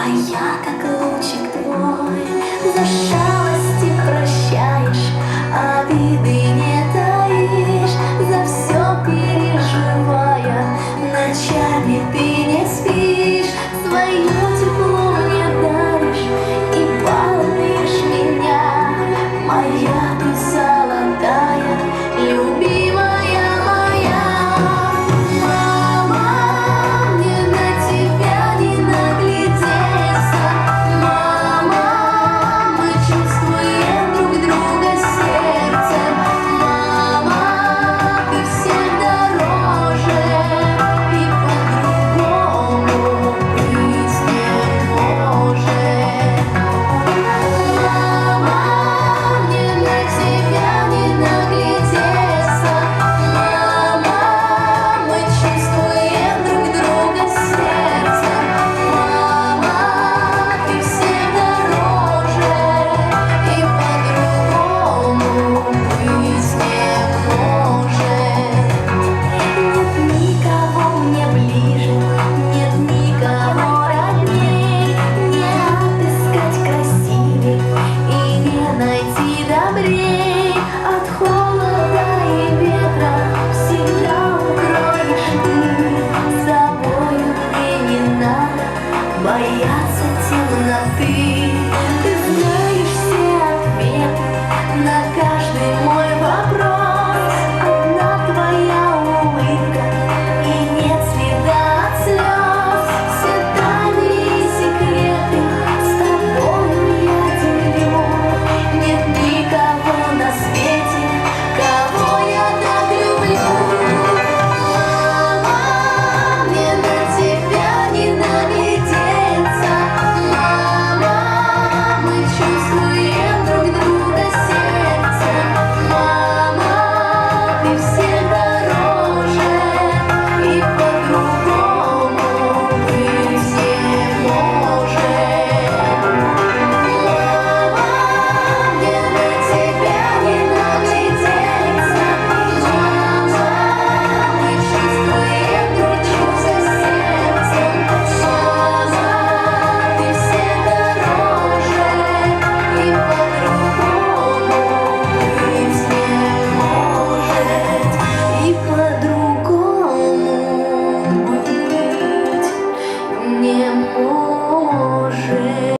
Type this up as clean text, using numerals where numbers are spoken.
А я, как лучик твой, за шалости прощаешь, обиды не таишь, за все переживая, ночами ты не спишь, свое тепло мне даришь и балуешь меня. Моя ты золотая, любимая моя. Мама, мне на тебя не наглядеться. Мама, мы чувствуем друг друга сердцем. Мама, ты всех дороже, и по-другому быть не может. Мама, мне на тебя не наглядеться. Мама, мы чувствуем друг друга сердцем. Мама, ты всех дороже, и по-другому быть не может. Нет никого мне ближе, нет никого родней, не отыскать красивей и не найти добрей. От холода и ветра всегда укроешь ты, собою мне не надо бояться темноты.